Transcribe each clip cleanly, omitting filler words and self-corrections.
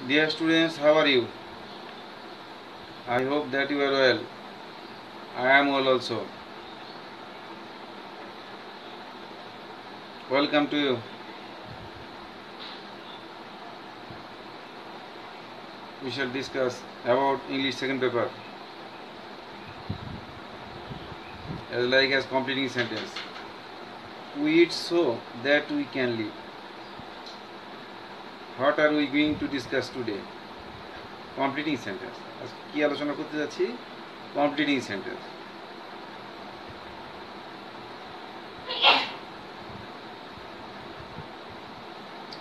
Dear students, how are you? I hope that you are well. I am well also. Welcome to you. We shall discuss about English second paper as completing sentence. We eat so that we can live. What are we going to discuss today? Completing sentence. কি আলোচনা করতে যাচ্ছি? Completing sentence.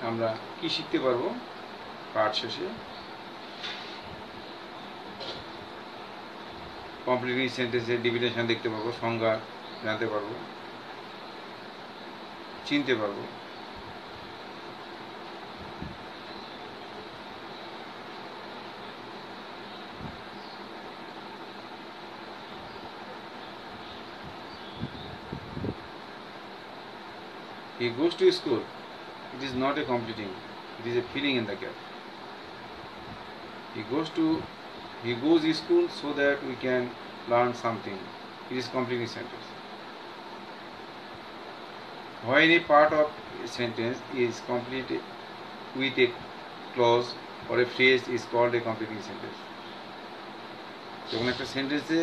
আমরা কি শিখতে পারবো পাঠ শেষে? কমপ্লিটিং সেন্টেন্সের ডেফিনেশন দেখতে পাবো, সংজ্ঞা জানতে পারবো, চিনতে পারবো। He goes to school. It is not a completing. It is a filling in the gap. He goes to school so that we can learn something. It is completing sentence. When a part of a sentence is completed with a clause or a phrase is called a completing sentence. যখন একটা সেন্টেন্সে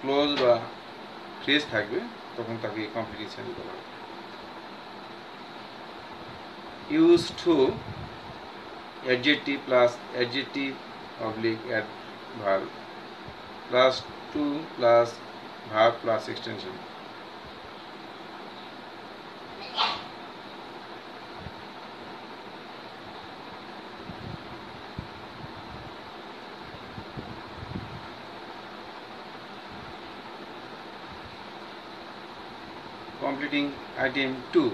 close বা phrase থাকবে তখন তাকে completing sentence বলা হয়। Use to adjective plus adjective oblique adverb plus to plus verb plus extension. Completing item 2.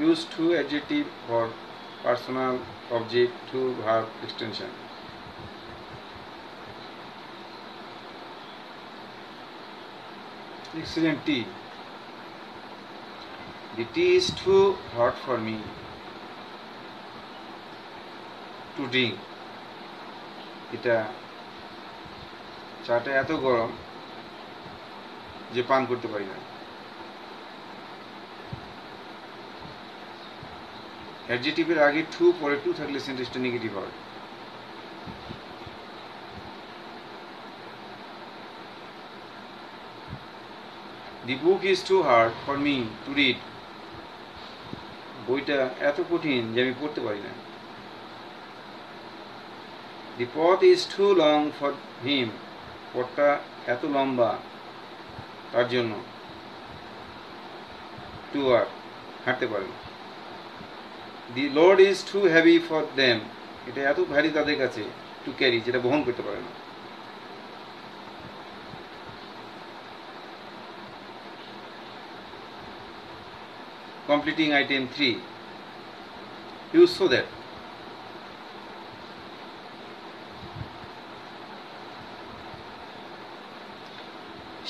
Use to adjective for personal object to verb extension. Excellent tea. The tea is too hot for me to drink. এটা চাটা এত গরম যে পান করতে পারি না। অ্যাডজেক্টিভের আগে টু পরে টু থাকলে সেন্টেন্সটা নেগেটিভ হয়। The book is too hard for me to read. বইটা এত কঠিন যে আমি পড়তে পারি না। The path is too long for him. পথটা এত লম্বা তার জন্য টু আর হাঁটতে পারে না। The load is too heavy for them. এটা এত ভারী তাদের কাছে টু ক্যারি যেটা বহন করতে পারে না। Completing item 3. Use so that.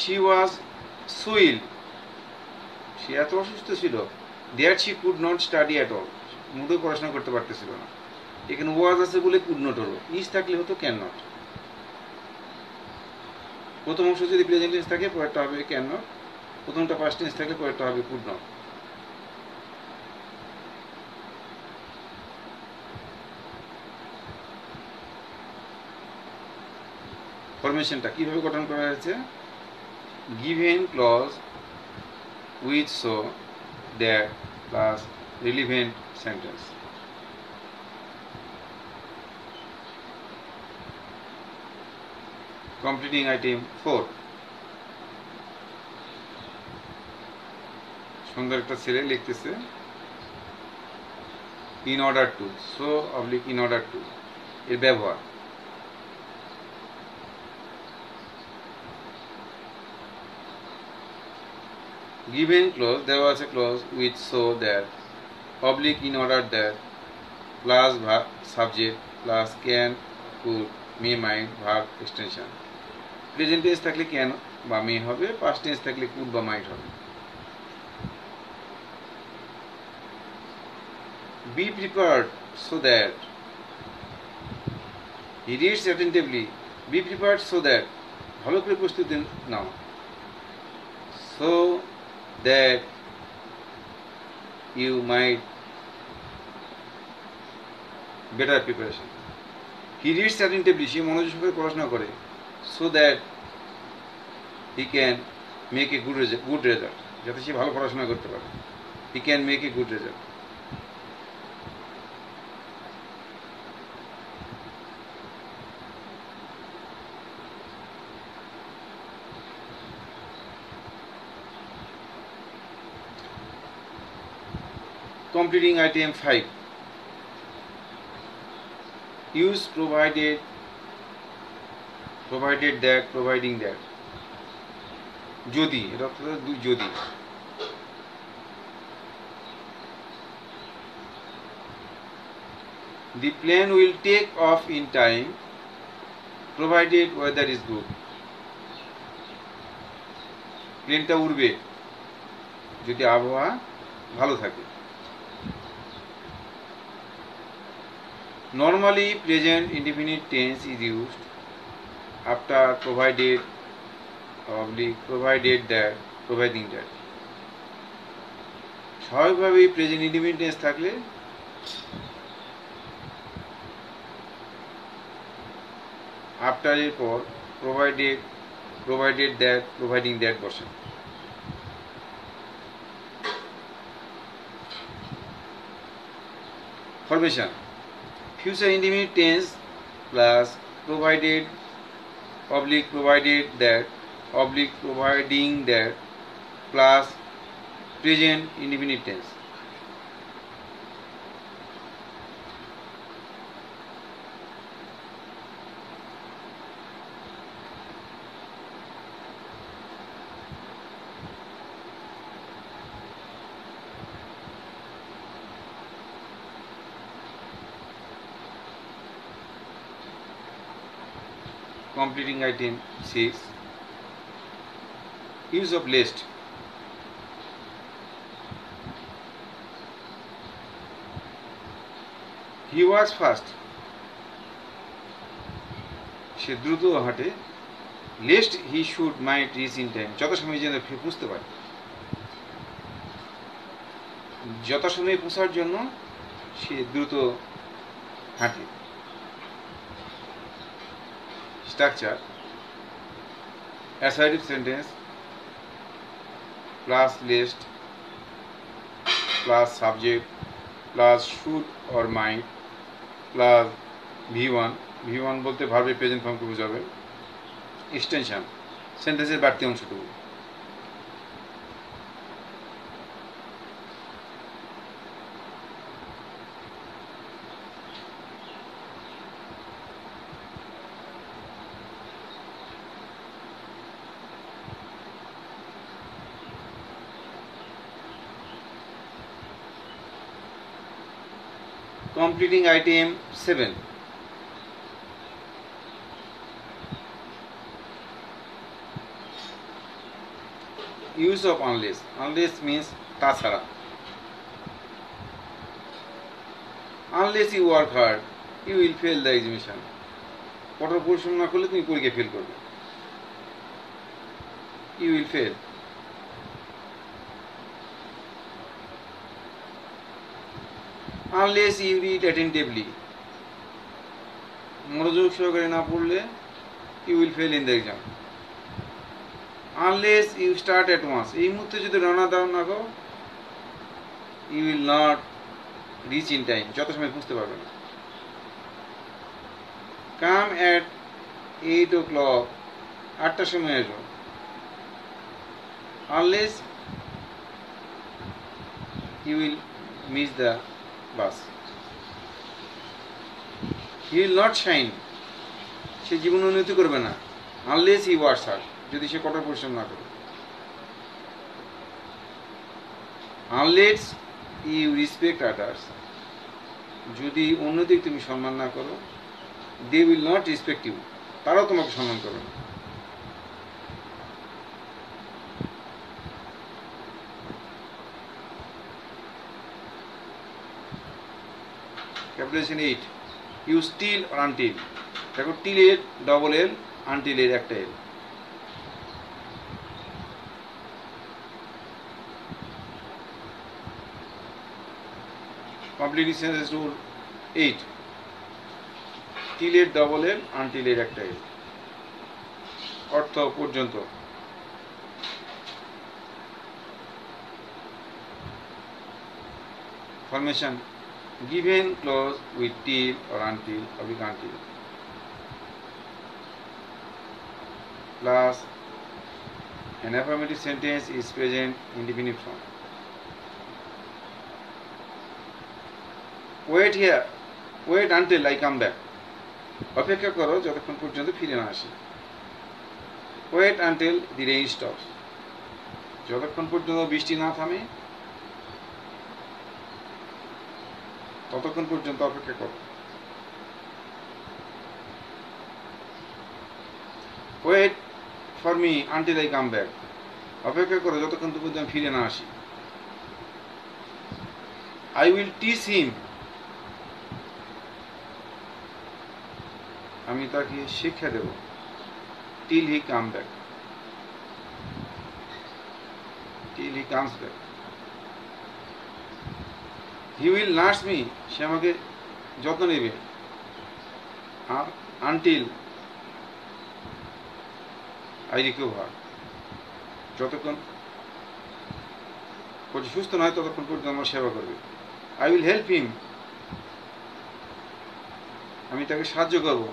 She was so ill. সে এত অসুস্থ ছিল that she could not study at all. মোটেও পড়াশোনা করতে পারতেছিল না। এখানে ওয়াজ আছে বলে কুড নট হলো, ইজ থাকলে হতো ক্যান নট। প্রথম অংশ যদি প্রেজেন্ট টেন্স থাকে পরেরটা হবে ক্যান নট, প্রথমটা পাস্ট টেন্স থাকলে পরেরটা হবে কুড নট। ফরমেশনটা কিভাবে গঠন করা হয়েছে? Given clause with so that plus relevant sentence. Completing item 4. সুন্দর একটা ছেলে লিখতেছে in order to, so oblique in order to এর ব্যবহার। Given clause দেওয়া আছে clause with so that oblique in order that plus subject plus can could may might verb extension. Present tense থাকলে can বা মে হবে, পাস্ট টেন্স থাকলে could বা মাইট হবে। Be prepared so that he reads attentively. Be prepared so that ভালো করে প্রস্তুতি নাও, so that you might better preparation. He reads attentively, সে মনোযোগ সহকারে পড়াশোনা করে, so that he can make a good result, যাতে সে ভালো পড়াশোনা করতে পারে. He can make a good result. Completing item 5. Use provided that, providing that. যদি, এটা অর্থ যদি। The plane will take off in time provided weather is good. প্লেনটা উড়বে যদি আবহাওয়া ভালো থাকে। Normally present indefinite tense is used after provided, provided that, providing that. স্বাভাবিকভাবেই প্রেজেন্ট ইনডিফিনিট টেন্স থাকলে আফটার এর পর provided that, providing that বসে। Formation: future indefinite tense plus provided provided that providing that plus present indefinite tense. Completing item 6. Use of list. He was fast. সে দ্রুত হাঁটে। Lest he should might reach in time. যথাসময়ে যেন পৌঁছতে পারে। যথাসময়ে পৌঁছার জন্য সে দ্রুত হাঁটে। Structure: assertive sentence plus list plus subject plus should or might plus V1 বলতে ভার্বের প্রেজেন্ট ফর্মকে বোঝাবে। এক্সটেনশন: সেন্টেন্সের বাড়তি অংশটুকু। Completing item 7. Use of unless. Unless means তাছাড়া। Unless you work hard, you will fail the examination. কঠোর পরিশ্রম না করলে তুমি পরীক্ষা ফেল করবে। You will fail. Unless you read attentively, মনোযোগ সহকারে না পড়লে you will fail in the exam. Unless you start at once, এই মুহূর্তে যদি রানা দাও না গো, you will not reach in time, যত সময় বুঝতে পারবে না। Come at 8 o'clock, 8টার সময় এসো। Unless you will miss the bus. He will not shine, সে জীবনে উন্নতি করবে না। Unless he works hard, যদি সে কঠোর পরিশ্রম না করে। Unless you respect others, যদি অন্যদের তুমি সম্মান না করো, they will not respect you, তারাও তোমাকে সম্মান করবে না। Capitalization 8 use till or until. দেখো টিল এর ডবল এল, আনটিল এর একটা L. Complete sentence rule 8 till এর ডবল এল, আনটিল এর একটা এল। অর্থ পর্যন্ত। Formation given clause with till or until oblique until plus an affirmative sentence is present in definite form. Wait here, wait until I come back. অপেক্ষা করো যতক্ষণ পর্যন্ত ফিরে না আসি। Wait until the rain stops. যতক্ষণ পর্যন্ত বৃষ্টি না থামে ততক্ষণ পর্যন্ত অপেক্ষা করো। Wait for me until I come back. অপেক্ষা করো যতক্ষণ পর্যন্ত আমি ফিরে না আসি। I will teach him. আমি তাকে শিক্ষা দেব। Till he come back, till he comes back. He will nurse me. সে আমাকে যত্ন নেবে। আর আনটিল আই রিকভার। যতক্ষণ সুস্থ নয় ততক্ষণ পর্যন্ত আমার সেবা করবে। I will help him. আমি তাকে সাহায্য করব।